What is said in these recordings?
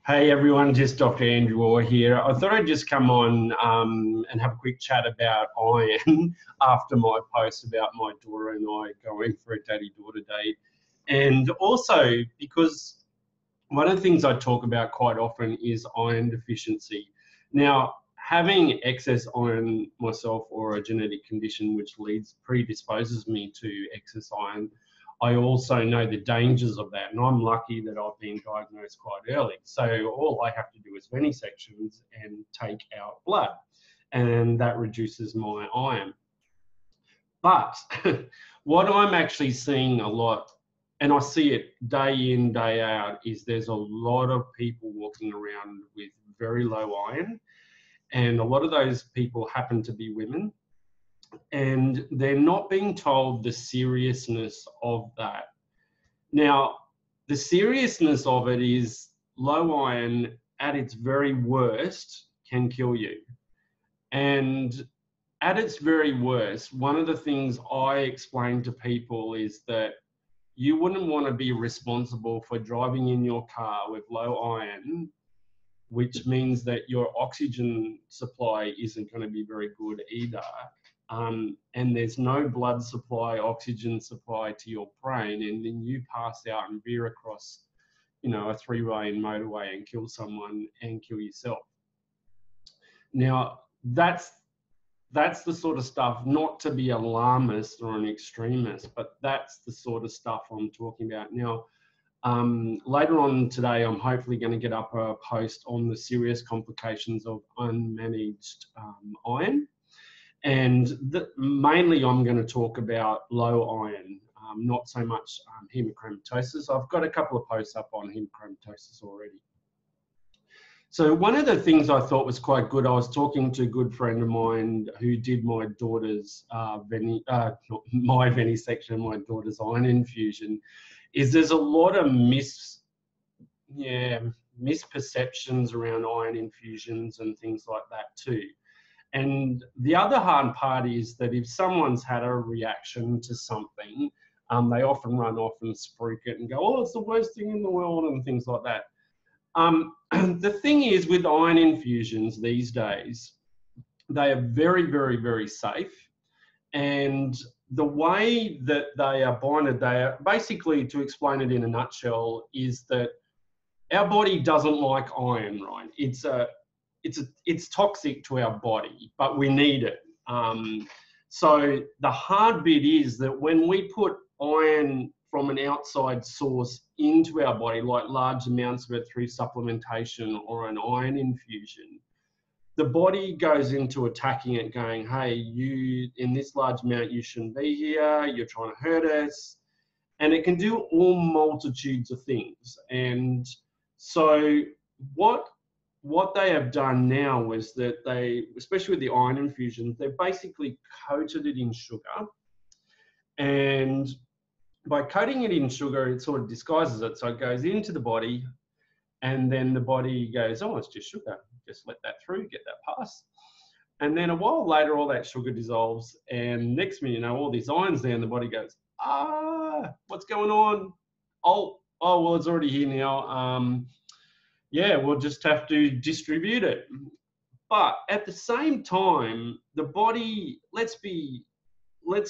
Hey everyone, just Dr. Andrew Orr here. I thought I'd just come on and have a quick chat about iron after my post about my daughter and I going for a daddy-daughter date. And also because one of the things I talk about quite often is iron deficiency. Now, having excess iron myself or a genetic condition which predisposes me to excess iron, I also know the dangers of that, and I'm lucky that I've been diagnosed quite early. So all I have to do is venisections and take out blood, and that reduces my iron. But what I'm actually seeing a lot, and I see it day in, day out, is there's a lot of people walking around with very low iron, and a lot of those people happen to be women, and they're not being told the seriousness of that. Now, the seriousness of it is low iron at its very worst can kill you. And at its very worst, one of the things I explain to people is that you wouldn't want to be responsible for driving in your car with low iron, which means that your oxygen supply isn't going to be very good either. And there's no blood supply, oxygen supply to your brain, and then you pass out and veer across, a three-lane motorway and kill someone and kill yourself. Now, that's the sort of stuff, not to be alarmist or an extremist, but that's the sort of stuff I'm talking about. Now, later on today, I'm hopefully going to get up a post on the serious complications of unmanaged iron. And mainly I'm going to talk about low iron, not so much hemochromatosis. I've got a couple of posts up on hemochromatosis already. So one of the things I thought was quite good, I was talking to a good friend of mine who did my daughter's my venesection, my daughter's iron infusion, is there's a lot of misperceptions around iron infusions and things like that too. And the other hard part is that if someone's had a reaction to something, they often run off and spruik it and go, oh, it's the worst thing in the world and things like that. The thing is with iron infusions these days, they are very, very, very safe. And the way that they are binded, they are basically, to explain it in a nutshell, is that our body doesn't like iron, right? It's toxic to our body, but we need it. So the hard bit is that when we put iron from an outside source into our body, like large amounts of it through supplementation or an iron infusion, the body goes into attacking it, going, hey, you, in this large amount, you shouldn't be here, you're trying to hurt us. And it can do all multitudes of things. And so what they have done now is that they, especially with the iron infusions, they've basically coated it in sugar. And by coating it in sugar, it sort of disguises it. So it goes into the body, and then the body goes, oh, it's just sugar. Just let that through, get that past. And then a while later, all that sugar dissolves. And next minute, all these iron's there, and the body goes, what's going on? Oh, well, it's already here now. Yeah, we'll just have to distribute it. But at the same time, the body, let's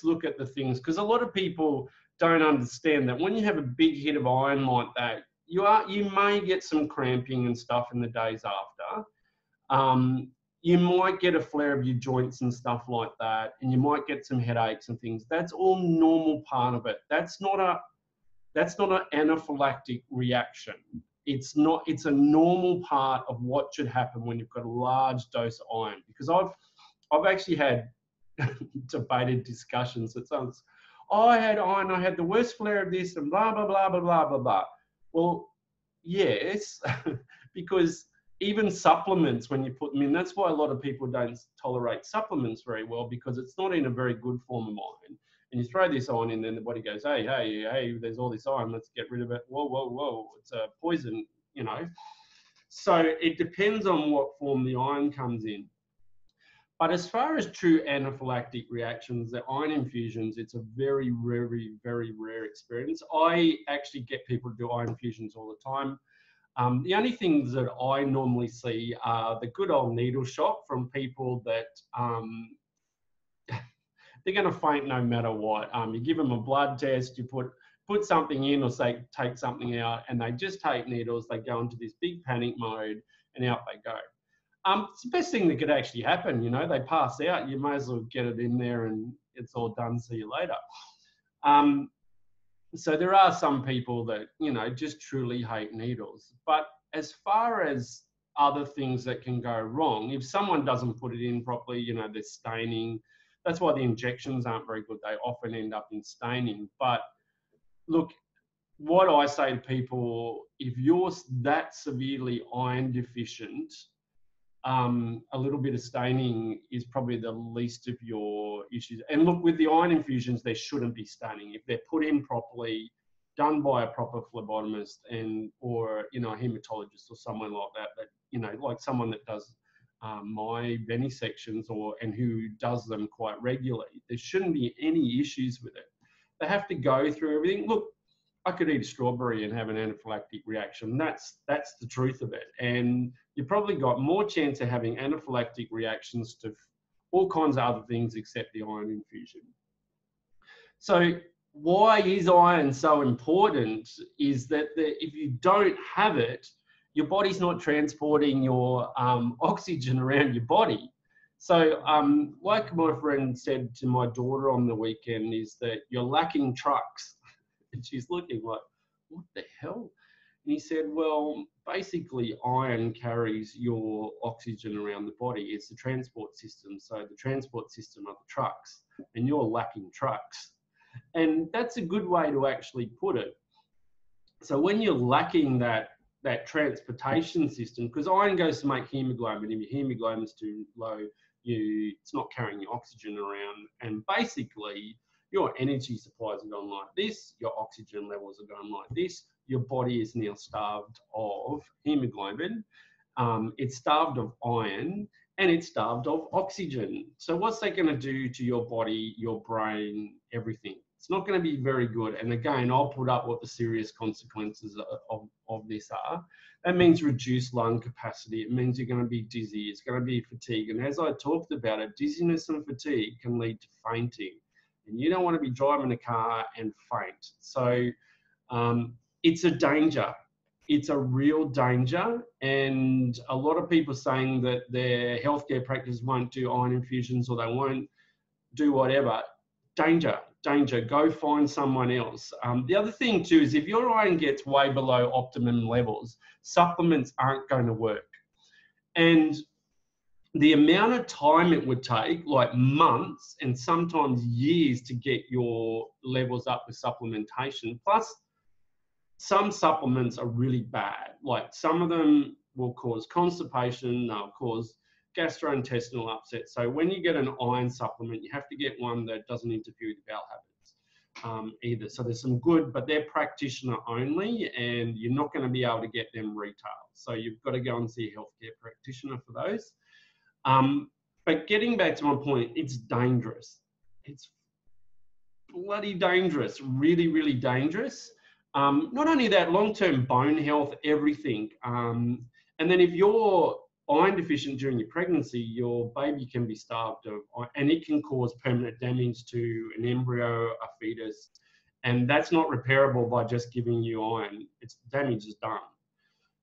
look at the things, because a lot of people don't understand that when you have a big hit of iron like that, you may get some cramping and stuff in the days after. You might get a flare of your joints and stuff like that, and you might get some headaches and things. That's all normal part of it. That's not an anaphylactic reaction. It's a normal part of what should happen when you've got a large dose of iron. Because I've actually had debated discussions that sounds, oh, I had iron, I had the worst flare of this and blah, blah, blah, blah, blah, blah, blah. Well, yes, because even supplements, when you put them in, that's why a lot of people don't tolerate supplements very well, because it's not in a very good form of iron. And you throw this iron in, then the body goes, hey, there's all this iron, let's get rid of it. Whoa, it's a poison, So it depends on what form the iron comes in. But as far as true anaphylactic reactions, the iron infusions, it's a very, very, very rare experience. I actually get people to do iron infusions all the time. The only things that I normally see are the good old needle shock from people that they're going to faint no matter what. You give them a blood test, you put something in or say take something out, and they just take needles. They go into this big panic mode, and out they go. It's the best thing that could actually happen. You know, they pass out. You may as well get it in there, and it's all done. See you later. So there are some people that, you know, just truly hate needles. But as far as other things that can go wrong, if someone doesn't put it in properly, you know, there's staining. That's why the injections aren't very good. They often end up in staining. But look, what I say to people, if you're that severely iron deficient, a little bit of staining is probably the least of your issues. And look, with the iron infusions, there shouldn't be staining. If they're put in properly, done by a proper phlebotomist or, you know, a hematologist or someone like that, you know, like someone that does my venisections and who does them quite regularly, there shouldn't be any issues with it. They have to go through everything. Look, I could eat a strawberry and have an anaphylactic reaction. That's the truth of it. And you've probably got more chance of having anaphylactic reactions to all kinds of other things except the iron infusion. So why is iron so important is that if you don't have it, your body's not transporting your oxygen around your body. So like my friend said to my daughter on the weekend, is that you're lacking trucks. And she's looking like, what the hell? And he said, well, basically iron carries your oxygen around the body. It's the transport system. So the transport system are the trucks, and you're lacking trucks. And that's a good way to actually put it. So when you're lacking that transportation system, because iron goes to make haemoglobin. If your hemoglobin is too low, it's not carrying your oxygen around. And basically, your energy supplies are going like this, your oxygen levels are going like this, your body is now starved of hemoglobin, it's starved of iron, and it's starved of oxygen. So what's that going to do to your body, your brain, everything? It's not going to be very good. And again, I'll put up what the serious consequences of this are. That means reduced lung capacity. It means you're going to be dizzy. It's going to be fatigue. And as I talked about it, dizziness and fatigue can lead to fainting. And you don't want to be driving a car and faint. So it's a danger. It's a real danger. And a lot of people saying that their healthcare practice won't do iron infusions or they won't do whatever. Danger, danger. Go find someone else. The other thing too is if your iron gets way below optimum levels, supplements aren't going to work. And the amount of time it would take, like months and sometimes years to get your levels up with supplementation. Plus, some supplements are really bad. Like some of them will cause constipation, they'll cause gastrointestinal upset. So when you get an iron supplement, you have to get one that doesn't interfere with bowel habits either. So there's some good, but they're practitioner only, and you're not going to be able to get them retail. So you've got to go and see a healthcare practitioner for those. But getting back to my point, it's dangerous. It's bloody dangerous, really, really dangerous. Not only that, long-term bone health, everything. And then if you're iron deficient during your pregnancy, your baby can be starved of, and it can cause permanent damage to an embryo, a fetus, and that's not repairable by just giving you iron. It's damage is done.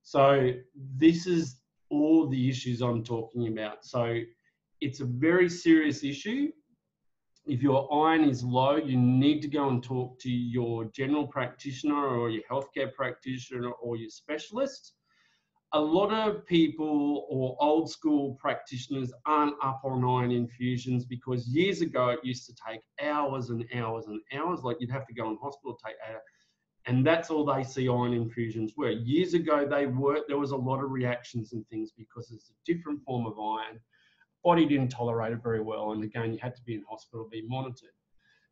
So this is all the issues I'm talking about. So it's a very serious issue. If your iron is low, you need to go and talk to your general practitioner or your healthcare practitioner or your specialist. A lot of people or old school practitioners aren't up on iron infusions because years ago it used to take hours and hours and hours. Like you'd have to go in hospital, take hours. And that's all they see iron infusions were. Years ago, there was a lot of reactions and things because it's a different form of iron. Body didn't tolerate it very well. And again, you had to be in hospital, be monitored.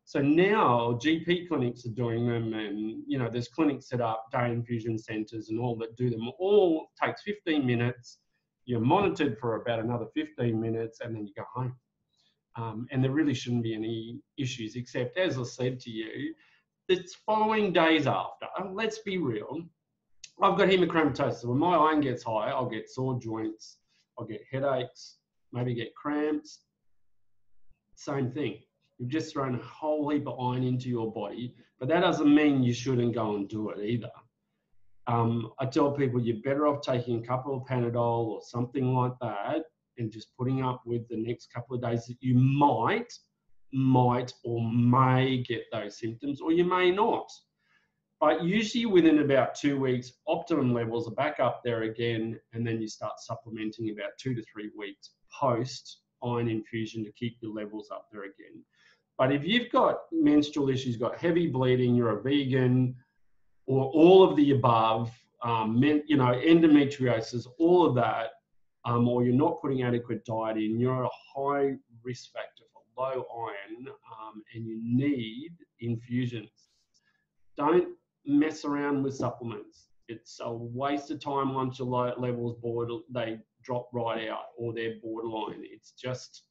So now GP clinics are doing them, and you know, there's clinics set up, day infusion centers and all that do them. All takes 15 minutes. You're monitored for about another 15 minutes and then you go home. And there really shouldn't be any issues, except as I said to you, it's following days after. Let's be real. I've got hemochromatosis. When my iron gets high, I'll get sore joints, I'll get headaches, maybe get cramps. Same thing. You've just thrown a whole heap of iron into your body, but that doesn't mean you shouldn't go and do it either. I tell people you're better off taking a couple of Panadol or something like that and just putting up with the next couple of days that you might or may get those symptoms, or you may not. But usually within about 2 weeks, optimum levels are back up there again, and then you start supplementing about 2 to 3 weeks post iron infusion to keep your levels up there again. But if you've got menstrual issues, got heavy bleeding, you're a vegan, or all of the above, endometriosis, all of that, or you're not putting adequate diet in, you're a high risk factor for low iron, and you need infusions. Don't mess around with supplements. It's a waste of time once your levels they drop right out or they're borderline. It's just,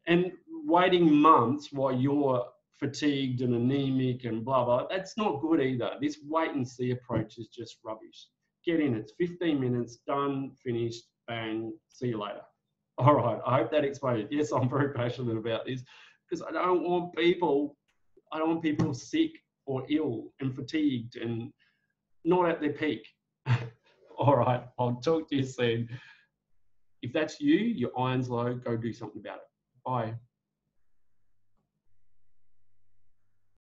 and waiting months while you're fatigued and anemic and blah, blah, that's not good either. This wait and see approach is just rubbish. Get in, it's 15 minutes, done, finished, bang, see you later. All right, I hope that explained it. Yes, I'm very passionate about this because I don't want people sick or ill and fatigued and not at their peak. All right, I'll talk to you soon. If that's you, your iron's low, go do something about it. Bye.